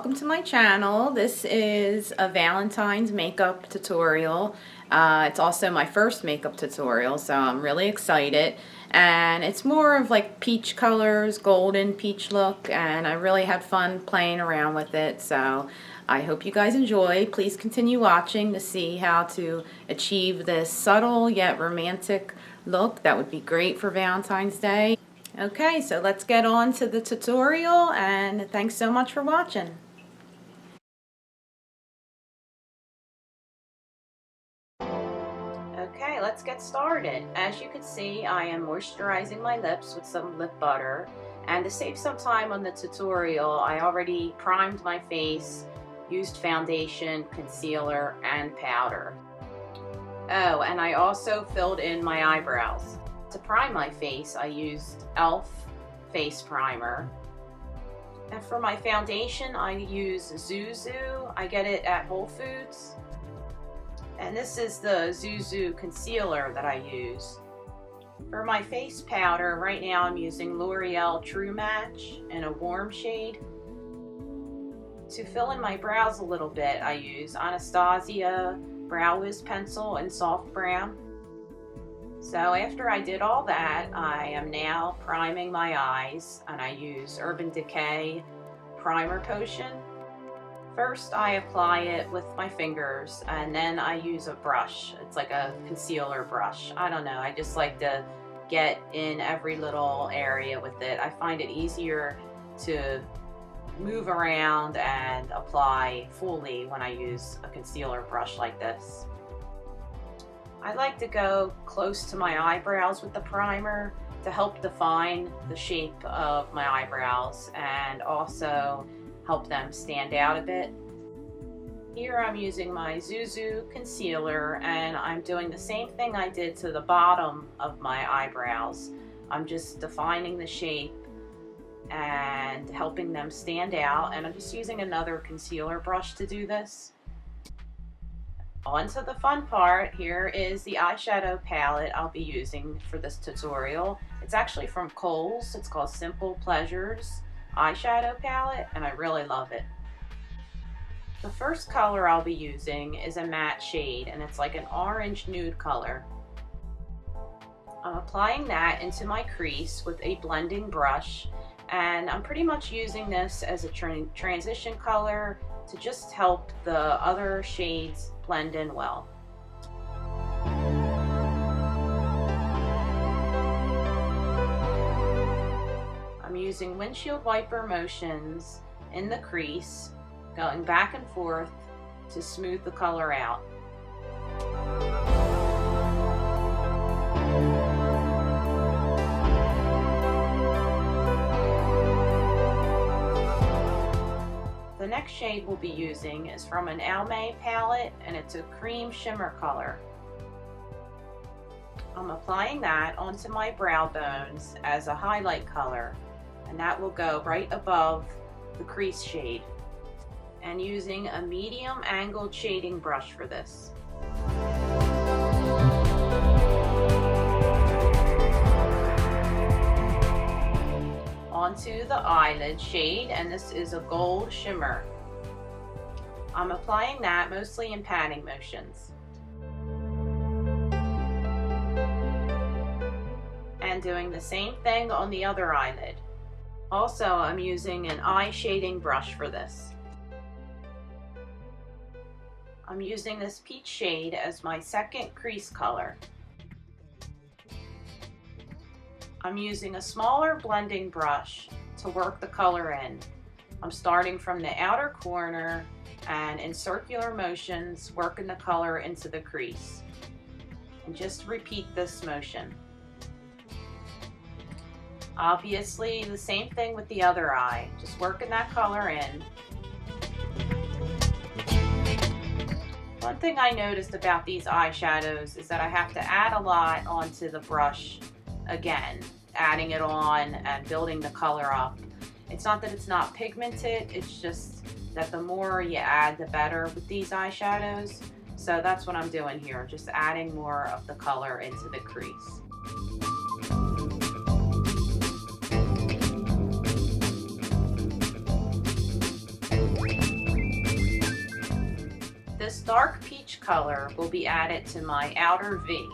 welcome to my channel. This is a Valentine's makeup tutorial. It's also my first makeup tutorial, so I'm really excited. And it's more of like peach colors, golden peach look, and I really had fun playing around with it. So I hope you guys enjoy. Please continue watching to see how to achieve this subtle yet romantic look. That would be great for Valentine's Day. Okay, so let's get on to the tutorial, and thanks so much for watching. Okay, let's get started. As you can see, I am moisturizing my lips with some lip butter, and to save some time on the tutorial, I already primed my face, used foundation, concealer, and powder. Oh, and I also filled in my eyebrows. To prime my face, I used e.l.f. face primer. And for my foundation, I use ZuZu. I get it at Whole Foods. And this is the ZuZu Concealer that I use. For my face powder, right now I'm using Loreal True Match in a warm shade. To fill in my brows a little bit, I use Anastasia Brow Wiz Pencil in soft brown. So after I did all that, I am now priming my eyes, and I use Urban Decay Primer Potion. First I apply it with my fingers, and then I use a brush. It's like a concealer brush. I don't know, I just like to get in every little area with it. I find it easier to move around and apply fully when I use a concealer brush like this. I like to go close to my eyebrows with the primer to help define the shape of my eyebrows and also help them stand out a bit. Here I'm using my ZuZu Concealer, and I'm doing the same thing I did to the bottom of my eyebrows. I'm just defining the shape and helping them stand out, and I'm just using another concealer brush to do this. On to the fun part. Here is the eyeshadow palette I'll be using for this tutorial. It's actually from Kohl's. It's called Simple Pleasures eyeshadow palette, and I really love it. The first color I'll be using is a matte shade, and it's like an orange nude color. I'm applying that into my crease with a blending brush, and I'm pretty much using this as a transition color to just help the other shades blend in well. I'm using windshield wiper motions in the crease, going back and forth to smooth the color out. The next shade we'll be using is from an Almay palette, and it's a cream shimmer color. I'm applying that onto my brow bones as a highlight color, and that will go right above the crease shade, and using a medium angled shading brush for this. Onto the eyelid shade, and this is a gold shimmer. I'm applying that mostly in patting motions. And doing the same thing on the other eyelid. Also, I'm using an eye shading brush for this. I'm using this peach shade as my second crease color. I'm using a smaller blending brush to work the color in. I'm starting from the outer corner and in circular motions working the color into the crease. And just repeat this motion. Obviously the same thing with the other eye, just working that color in. One thing I noticed about these eyeshadows is that I have to add a lot onto the brush again, adding it on and building the color up. It's not that it's not pigmented, it's just that the more you add, the better with these eyeshadows. So that's what I'm doing here, just adding more of the color into the crease. this dark peach color will be added to my outer V.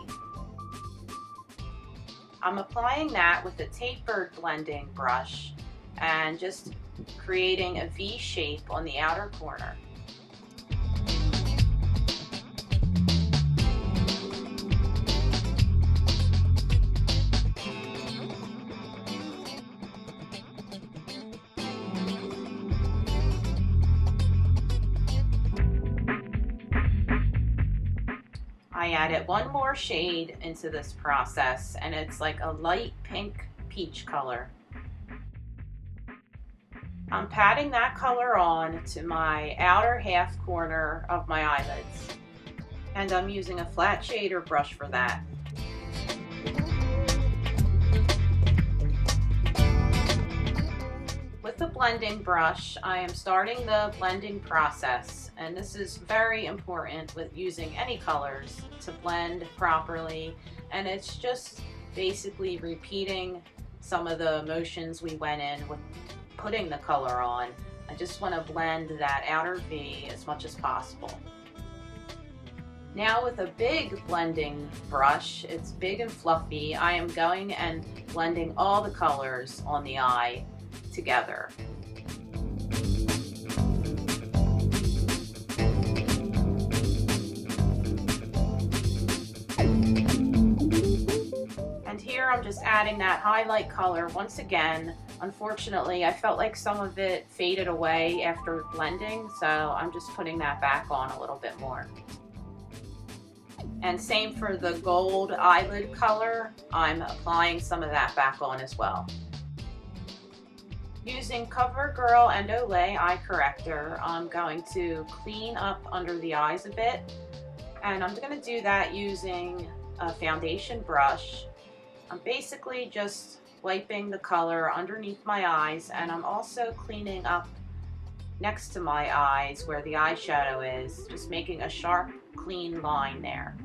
I'm applying that with a tapered blending brush and just creating a V shape on the outer corner. I added one more shade into this process, and it's like a light pink peach color. I'm patting that color on to my outer half corner of my eyelids, and I'm using a flat shader brush for that. With the blending brush, I am starting the blending process, and this is very important with using any colors to blend properly, and it's just basically repeating some of the motions we went in with putting the color on. I just want to blend that outer V as much as possible. Now with a big blending brush, it's big and fluffy, I am going and blending all the colors on the eye together. And here I'm just adding that highlight color once again. Unfortunately, I felt like some of it faded away after blending, so I'm just putting that back on a little bit more. And same for the gold eyelid color, I'm applying some of that back on as well. Using Covergirl and Olay eye corrector, I'm going to clean up under the eyes a bit, and I'm going to do that using a foundation brush. I'm basically just wiping the color underneath my eyes, and I'm also cleaning up next to my eyes where the eyeshadow is, just making a sharp, clean line there.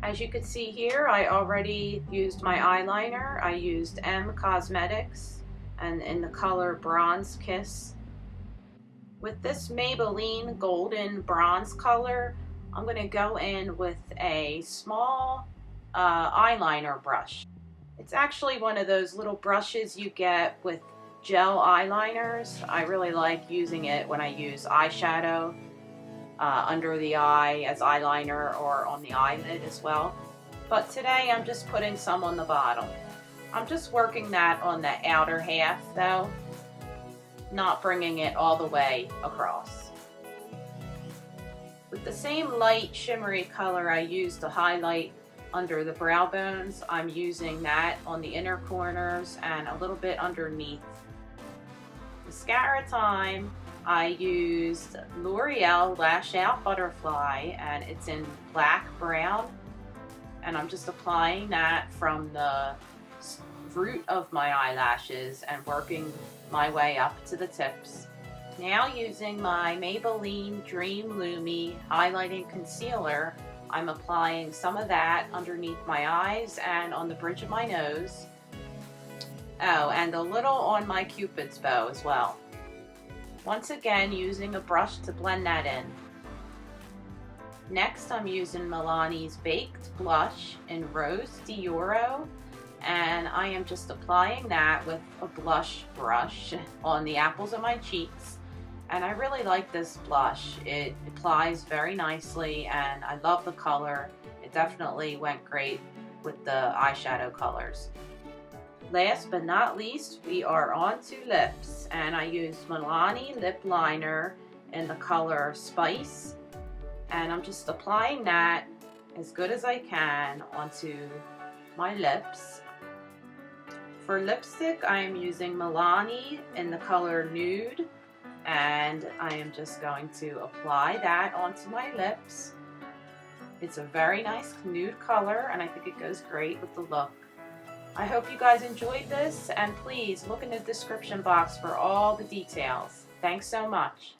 As you can see here, I already used my eyeliner. I used M Cosmetics and in the color Bronze Kiss. With this Maybelline golden bronze color, I'm going to go in with a small eyeliner brush. It's actually one of those little brushes you get with gel eyeliners. I really like using it when I use eyeshadow under the eye as eyeliner or on the eyelid as well. But today I'm just putting some on the bottom. I'm just working that on the outer half though, not bringing it all the way across. With the same light shimmery color I used to highlight under the brow bones, I'm using that on the inner corners and a little bit underneath. Mascara time, I used Loreal Lash Out Butterfly, and it's in black brown, and I'm just applying that from the root of my eyelashes and working my way up to the tips. Now using my Maybelline DreamLumi Highlighting Concealer, I'm applying some of that underneath my eyes and on the bridge of my nose. Oh, and a little on my Cupid's bow as well. Once again, using a brush to blend that in. Next, I'm using Milani's Baked Blush in Rose d'Oro, and I am just applying that with a blush brush on the apples of my cheeks. And I really like this blush. It applies very nicely, and I love the color. It definitely went great with the eyeshadow colors. Last but not least, we are on to lips, and I used Milani lip liner in the color Spice, and I'm just applying that as good as I can onto my lips. For lipstick, I am using Milani in the color Nude, and I am just going to apply that onto my lips. It's a very nice nude color, and I think it goes great with the look. I hope you guys enjoyed this, and please look in the description box for all the details. Thanks so much.